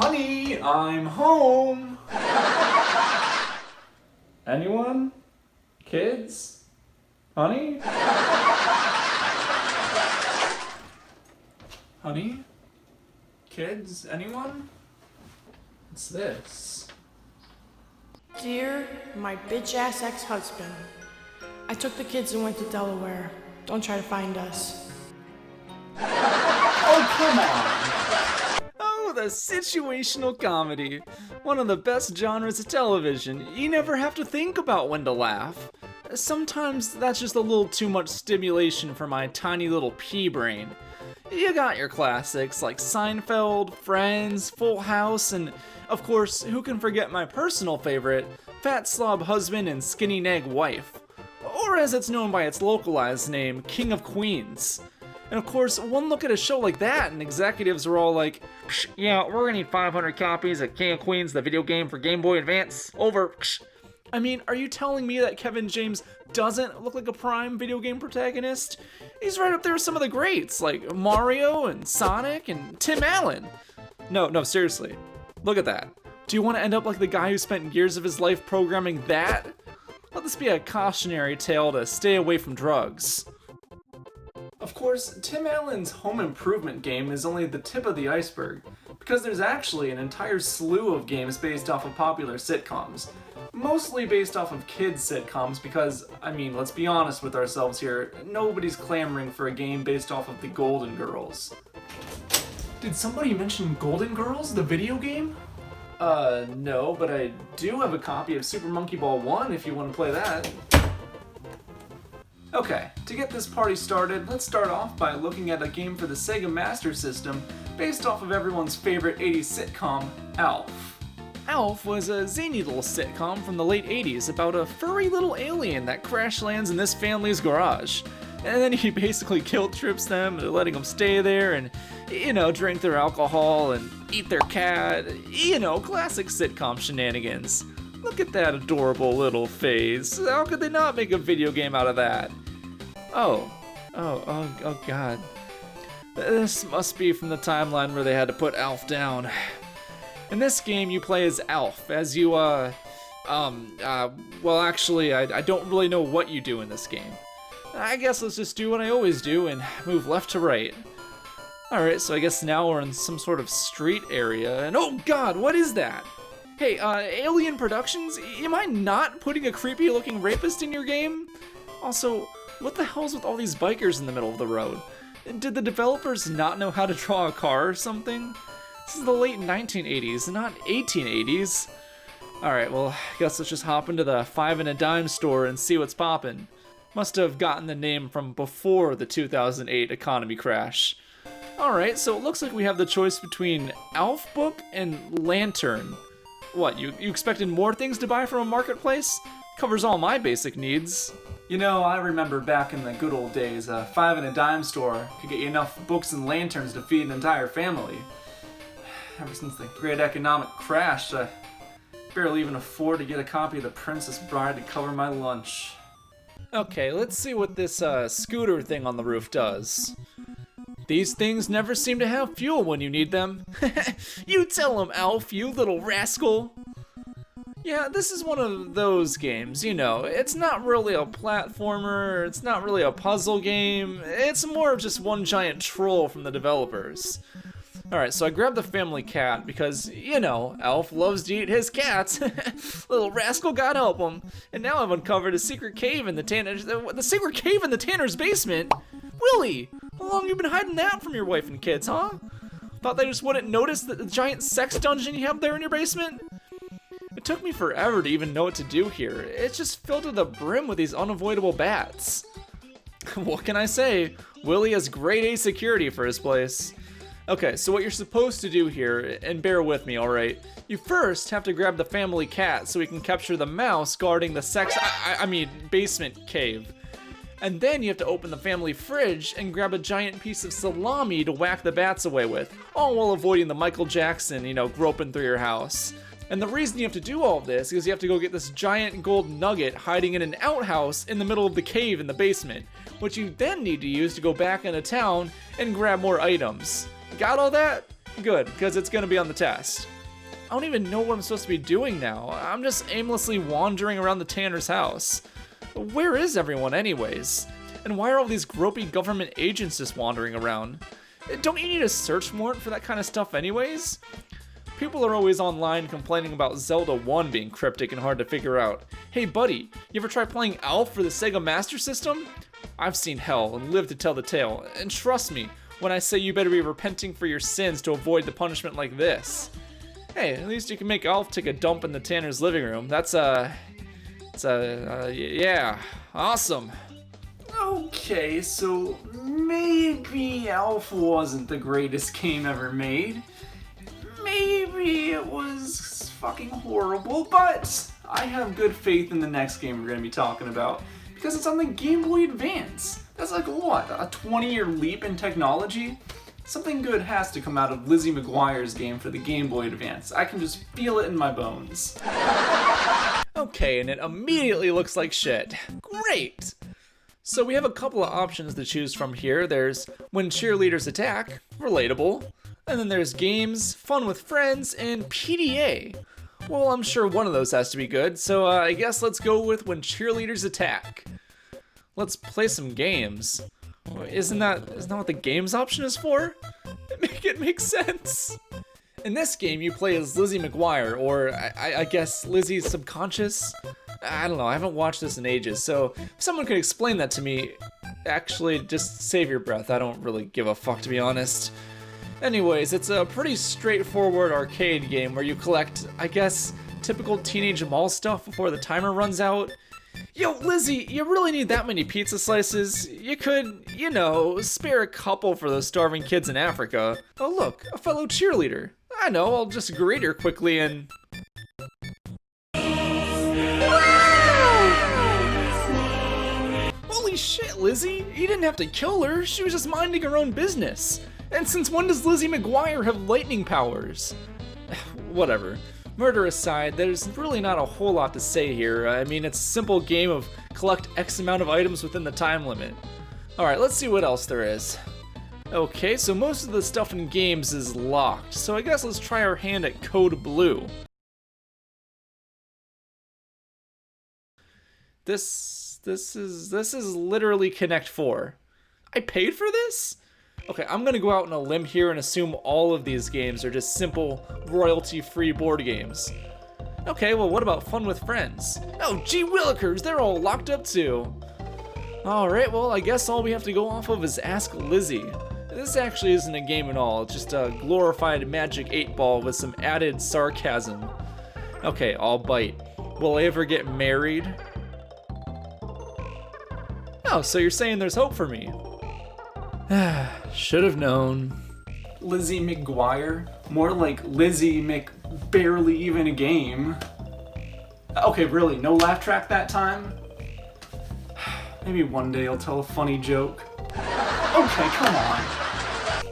Honey, I'm home. Anyone? Kids? Honey? Honey? Kids? Anyone? What's this? Dear my bitch-ass ex-husband, I took the kids and went to Delaware. Don't try to find us. Oh, come on! Oh, the situational comedy. One of the best genres of television. You never have to think about when to laugh. Sometimes that's just a little too much stimulation for my tiny little pea brain. You got your classics like Seinfeld, Friends, Full House, and of course, who can forget my personal favorite, Fat Slob Husband and Skinny Nag Wife. Or as it's known by its localized name, King of Queens. And of course, one look at a show like that and executives are all like, yeah, we're gonna need 500 copies of King of Queens, the video game for Game Boy Advance. Over. I mean, are you telling me that Kevin James doesn't look like a prime video game protagonist? He's right up there with some of the greats, like Mario and Sonic and Tim Allen. No, seriously. Look at that. Do you want to end up like the guy who spent years of his life programming that? Let this be a cautionary tale to stay away from drugs. Of course, Tim Allen's home improvement game is only the tip of the iceberg, because there's actually an entire slew of games based off of popular sitcoms. Mostly based off of kids' sitcoms because, I mean, let's be honest with ourselves here, nobody's clamoring for a game based off of the Golden Girls. Did somebody mention Golden Girls, the video game? No, but I do have a copy of Super Monkey Ball 1 if you want to play that. Okay, to get this party started, let's start off by looking at a game for the Sega Master System based off of everyone's favorite 80s sitcom, Alf. Alf was a zany little sitcom from the late 80s about a furry little alien that crash lands in this family's garage. And then he basically guilt trips them into letting them stay there and, drink their alcohol and eat their cat. Classic sitcom shenanigans. Look at that adorable little face. How could they not make a video game out of that? Oh god. This must be from the timeline where they had to put Alf down. In this game, you play as Alf, as you, well, actually, I don't really know what you do in this game. I guess let's just do what I always do and move left to right. Alright, so I guess now we're in some sort of street area, and oh god, what is that? Hey, Alien Productions, am I not putting a creepy-looking rapist in your game? Also, what the hell's with all these bikers in the middle of the road? Did the developers not know how to draw a car or something? This is the late 1980s, not 1880s. Alright, well, I guess let's just hop into the 5 and a dime store and see what's poppin'. Must have gotten the name from before the 2008 economy crash. Alright, so it looks like we have the choice between Alf Book and Lantern. What, you expected more things to buy from a marketplace? Covers all my basic needs. I remember back in the good old days, a 5 and a dime store could get you enough books and lanterns to feed an entire family. Ever since the great economic crash, I barely even afford to get a copy of The Princess Bride to cover my lunch. Okay, let's see what this scooter thing on the roof does. These things never seem to have fuel when you need them. You tell 'em, Alf, you little rascal. Yeah, this is one of those games, it's not really a platformer, it's not really a puzzle game, it's more of just one giant troll from the developers. Alright, so I grabbed the family cat because, Alf loves to eat his cats. Little rascal, God help him. And now I've uncovered a secret cave in the Tanner's basement. Willie, how long have you been hiding that from your wife and kids, huh? Thought they just wouldn't notice the giant sex dungeon you have there in your basement? It took me forever to even know what to do here. It's just filled to the brim with these unavoidable bats. What can I say? Willie has grade A security for his place. Okay, so what you're supposed to do here, and bear with me, alright? You first have to grab the family cat so we can capture the mouse guarding the basement cave. And then you have to open the family fridge and grab a giant piece of salami to whack the bats away with, all while avoiding the Michael Jackson, groping through your house. And the reason you have to do all of this is you have to go get this giant gold nugget hiding in an outhouse in the middle of the cave in the basement, which you then need to use to go back into town and grab more items. Got all that? Good, because it's going to be on the test. don't even know what I'm supposed to be doing now. I'm just aimlessly wandering around the Tanner's house. Where is everyone anyways? And why are all these gropey government agents just wandering around? Don't you need a search warrant for that kind of stuff anyways? People are always online complaining about Zelda 1 being cryptic and hard to figure out. Hey buddy, you ever try playing Alf for the Sega Master System? I've seen hell and lived to tell the tale, and trust me when I say you better be repenting for your sins to avoid the punishment like this. Hey, at least you can make Alf take a dump in the Tanner's living room. Yeah, awesome. Okay, so maybe Alf wasn't the greatest game ever made. Maybe it was fucking horrible, but I have good faith in the next game we're going to be talking about, because it's on the Game Boy Advance. That's like, what, a 20-year leap in technology? Something good has to come out of Lizzie McGuire's game for the Game Boy Advance. I can just feel it in my bones. Okay, and it immediately looks like shit. Great! So we have a couple of options to choose from here. There's When Cheerleaders Attack, relatable. And then there's Games, Fun with Friends, and PDA. Well, I'm sure one of those has to be good, so I guess let's go with When Cheerleaders Attack. Let's play some games. Isn't that what the games option is for? Make it make sense. In this game, you play as Lizzie McGuire, or I guess Lizzie's subconscious? I don't know, I haven't watched this in ages, so if someone could explain that to me, actually, just save your breath. I don't really give a fuck, to be honest. Anyways, it's a pretty straightforward arcade game where you collect, I guess, typical teenage mall stuff before the timer runs out. Yo, Lizzie, you really need that many pizza slices? You could, you know, spare a couple for those starving kids in Africa. Oh look, a fellow cheerleader. I know, I'll just greet her quickly and... Holy shit, Lizzie! You didn't have to kill her, she was just minding her own business. And since when does Lizzie McGuire have lightning powers? Whatever. Murder aside, there's really not a whole lot to say here. I mean, it's a simple game of collect X amount of items within the time limit. Alright, let's see what else there is. Okay, so most of the stuff in games is locked, so I guess let's try our hand at Code Blue. This is literally Connect 4. I paid for this? Okay, I'm gonna go out on a limb here and assume all of these games are just simple, royalty-free board games. Okay, well what about Fun with Friends? Oh, gee willikers, they're all locked up too. Alright, well I guess all we have to go off of is Ask Lizzie. This actually isn't a game at all, it's just a glorified Magic 8-Ball with some added sarcasm. Okay, I'll bite. Will I ever get married? Oh, so you're saying there's hope for me. Should have known. Lizzie McGuire? More like Lizzie Barely Even a Game. Okay, really, no laugh track that time? Maybe one day I'll tell a funny joke. Okay, come on.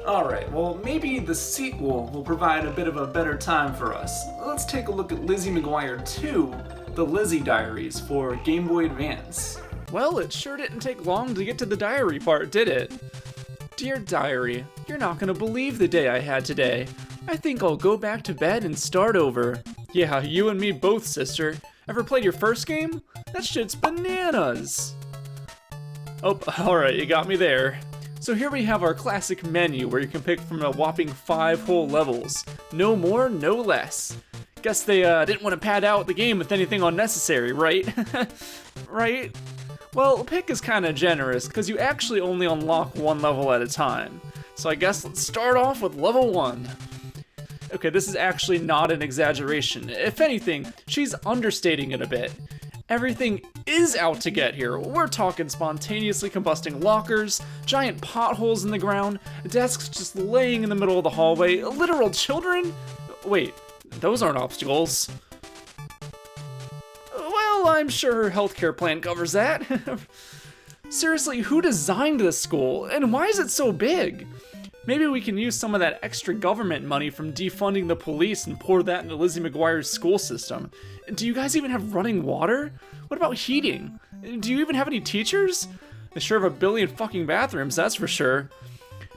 Alright, well maybe the sequel will provide a bit of a better time for us. Let's take a look at Lizzie McGuire 2, The Lizzie Diaries for Game Boy Advance. Well, it sure didn't take long to get to the diary part, did it? Dear Diary, you're not gonna believe the day I had today. I think I'll go back to bed and start over. Yeah, you and me both, sister. Ever played your first game? That shit's bananas! Oh, alright, you got me there. So here we have our classic menu where you can pick from a whopping 5 whole levels. No more, no less. Guess they didn't want to pad out the game with anything unnecessary, right? Right? Well, pick is kinda generous, because you actually only unlock one level at a time. So I guess let's start off with level 1. Okay, this is actually not an exaggeration. If anything, she's understating it a bit. Everything is out to get here. We're talking spontaneously combusting lockers, giant potholes in the ground, desks just laying in the middle of the hallway, literal children? Wait, those aren't obstacles. Well, I'm sure her healthcare plan covers that. Seriously, who designed this school, and why is it so big? Maybe we can use some of that extra government money from defunding the police and pour that into Lizzie McGuire's school system. Do you guys even have running water? What about heating? Do you even have any teachers? They sure have a billion fucking bathrooms, that's for sure.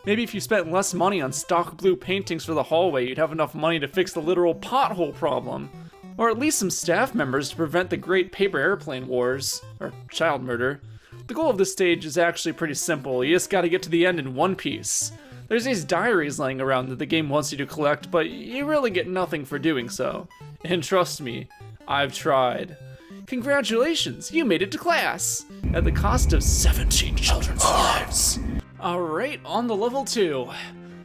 Maybe if you spent less money on stock blue paintings for the hallway, you'd have enough money to fix the literal pothole problem. Or at least some staff members to prevent the great paper airplane wars, or child murder. The goal of this stage is actually pretty simple, you just gotta get to the end in one piece. There's these diaries laying around that the game wants you to collect, but you really get nothing for doing so. And trust me, I've tried. Congratulations, you made it to class! At the cost of 17 children's lives. Alright, on to level 2.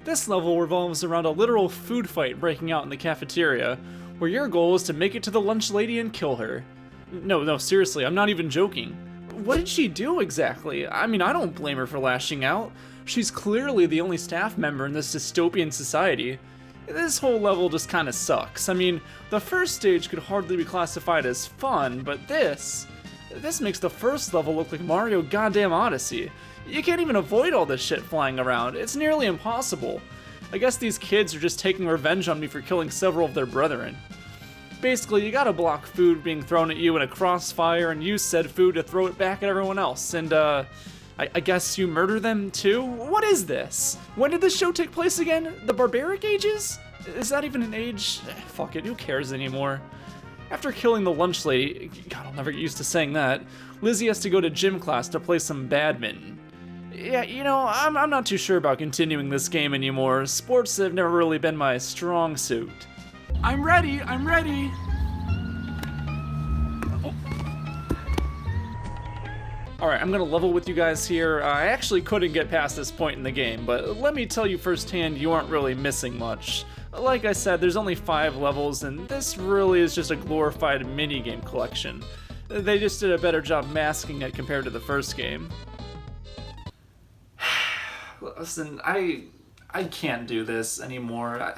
This level revolves around a literal food fight breaking out in the cafeteria, where your goal is to make it to the lunch lady and kill her. No, seriously, I'm not even joking. What did she do exactly? I mean, I don't blame her for lashing out. She's clearly the only staff member in this dystopian society. This whole level just kinda sucks. I mean, the first stage could hardly be classified as fun, but this makes the first level look like Mario Goddamn Odyssey. You can't even avoid all this shit flying around. It's nearly impossible. I guess these kids are just taking revenge on me for killing several of their brethren. Basically, you gotta block food being thrown at you in a crossfire and use said food to throw it back at everyone else, and I guess you murder them too? What is this? When did this show take place again? The barbaric ages? Is that even an age? Fuck it, who cares anymore? After killing the lunch lady, God, I'll never get used to saying that, Lizzie has to go to gym class to play some badminton. Yeah, you know, I'm not too sure about continuing this game anymore. Sports have never really been my strong suit. I'm ready! Alright, I'm gonna level with you guys here. I actually couldn't get past this point in the game, but let me tell you firsthand, you aren't really missing much. Like I said, there's only 5 levels, and this really is just a glorified minigame collection. They just did a better job masking it compared to the first game. Listen, I can't do this anymore.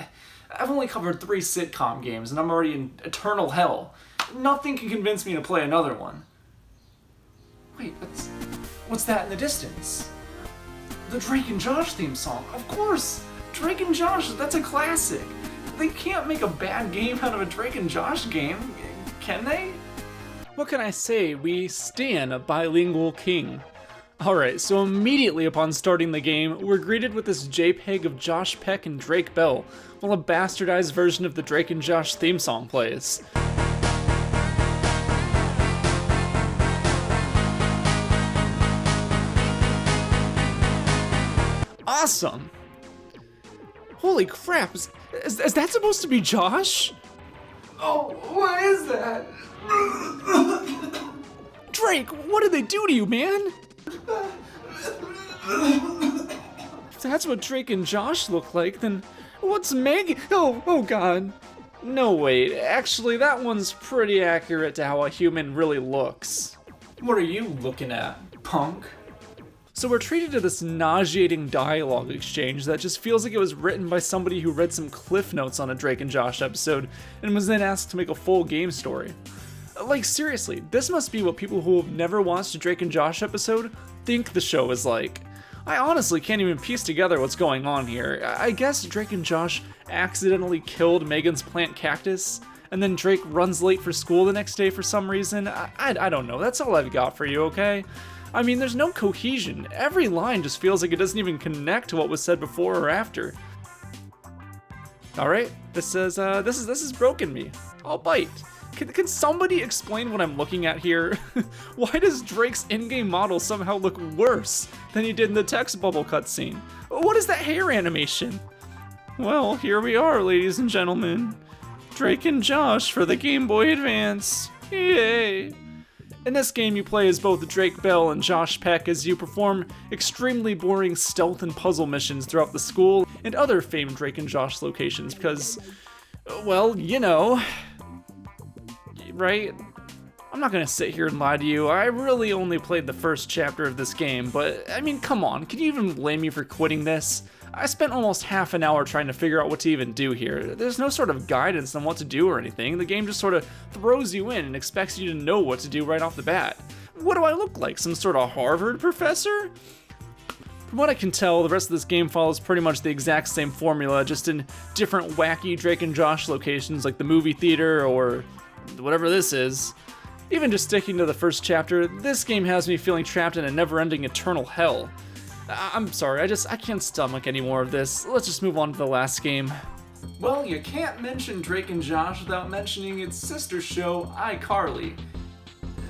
I've only covered 3 sitcom games, and I'm already in eternal hell. Nothing can convince me to play another one. Wait, what's that in the distance? The Drake&Josh theme song, of course! Drake&Josh, that's a classic. They can't make a bad game out of a Drake&Josh game, can they? What can I say? We stan a bilingual king. Alright, so immediately upon starting the game, we're greeted with this JPEG of Josh Peck and Drake Bell, while a bastardized version of the Drake&Josh theme song plays. Awesome! Holy crap, is that supposed to be Josh? Oh, what is that? Drake, what did they do to you, man? If that's what Drake&Josh look like, then what's Meg? Oh god. No, wait, actually that one's pretty accurate to how a human really looks. What are you looking at, punk? So we're treated to this nauseating dialogue exchange that just feels like it was written by somebody who read some cliff notes on a Drake&Josh episode and was then asked to make a full game story. Like seriously, this must be what people who have never watched a Drake&Josh episode think the show is like. I honestly can't even piece together what's going on here. I guess Drake&Josh accidentally killed Megan's plant cactus, and then Drake runs late for school the next day for some reason. I don't know, that's all I've got for you, okay? I mean, there's no cohesion. Every line just feels like it doesn't even connect to what was said before or after. Alright, this is broken me. I'll bite. Can somebody explain what I'm looking at here? Why does Drake's in-game model somehow look worse than he did in the text bubble cutscene? What is that hair animation? Well, here we are, ladies and gentlemen. Drake&Josh for the Game Boy Advance. Yay! In this game, you play as both Drake Bell and Josh Peck as you perform extremely boring stealth and puzzle missions throughout the school and other famed Drake&Josh locations because, well, you know, right? I'm not gonna sit here and lie to you, I really only played the first chapter of this game, but I mean, come on, can you even blame me for quitting this? I spent almost half an hour trying to figure out what to even do here. There's no sort of guidance on what to do or anything. The game just sort of throws you in and expects you to know what to do right off the bat. What do I look like, some sort of Harvard professor? From what I can tell, the rest of this game follows pretty much the exact same formula, just in different wacky Drake&Josh locations like the movie theater or whatever this is. Even just sticking to the first chapter, this game has me feeling trapped in a never-ending eternal hell. I'm sorry, I can't stomach any more of this. Let's just move on to the last game. Well, you can't mention Drake and Josh without mentioning its sister show, iCarly.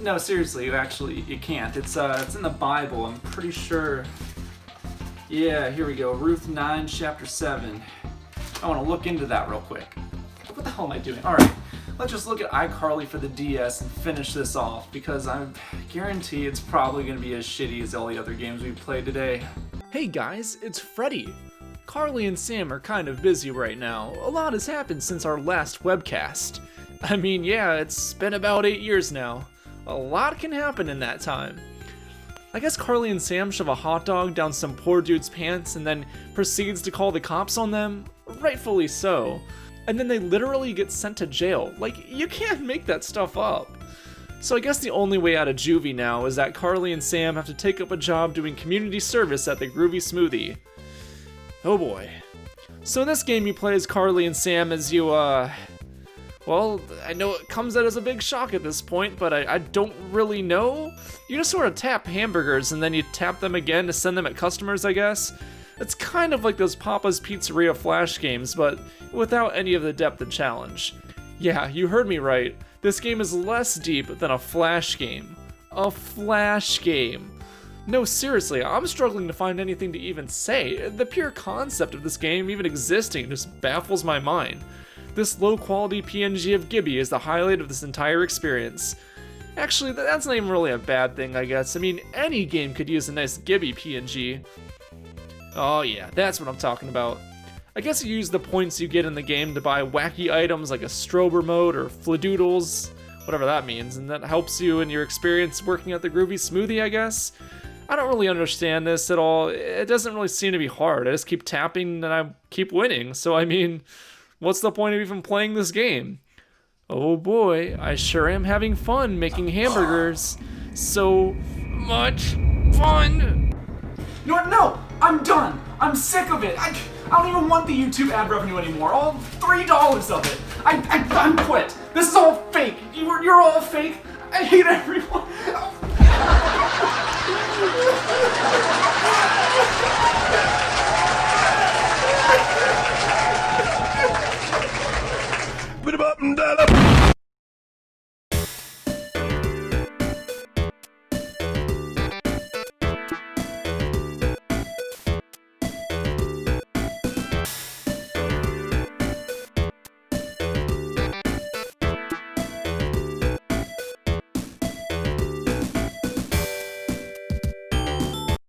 No, seriously, you can't. It's in the Bible, I'm pretty sure. Yeah, here we go. Ruth 9, chapter 7. I want to look into that real quick. What the hell am I doing? Alright, let's just look at iCarly for the DS and finish this off, because I guarantee it's probably going to be as shitty as all the other games we've played today. Hey guys, it's Freddy. Carly and Sam are kind of busy right now. A lot has happened since our last webcast. I mean, yeah, it's been about 8 years now. A lot can happen in that time. I guess Carly and Sam shove a hot dog down some poor dude's pants and then proceeds to call the cops on them. Rightfully so. And then they literally get sent to jail. Like, you can't make that stuff up. So I guess the only way out of juvie now is that Carly and Sam have to take up a job doing community service at the Groovy Smoothie. Oh boy. So in this game you play as Carly and Sam as you, well, I know it comes out as a big shock at this point, but I don't really know. You just sort of tap hamburgers and then you tap them again to send them at customers, I guess. It's kind of like those Papa's Pizzeria Flash games, but without any of the depth and challenge. Yeah, you heard me right. This game is less deep than a Flash game. A Flash game. No, seriously, I'm struggling to find anything to even say. The pure concept of this game even existing just baffles my mind. This low-quality PNG of Gibby is the highlight of this entire experience. Actually, that's not even really a bad thing, I guess. I mean, any game could use a nice Gibby PNG. Oh yeah, that's what I'm talking about. I guess you use the points you get in the game to buy wacky items like a strober mode or fladoodles, whatever that means, and that helps you in your experience working at the Groovy Smoothie, I guess. I don't really understand this at all. It doesn't really seem to be hard. I just keep tapping and I keep winning. So I mean, what's the point of even playing this game? Oh boy, I sure am having fun making hamburgers. So much fun! You know what? No! I'm done! I'm sick of it! I don't even want the YouTube ad revenue anymore. All $3 of it. I'm quit. This is all fake. You're all fake. I hate everyone.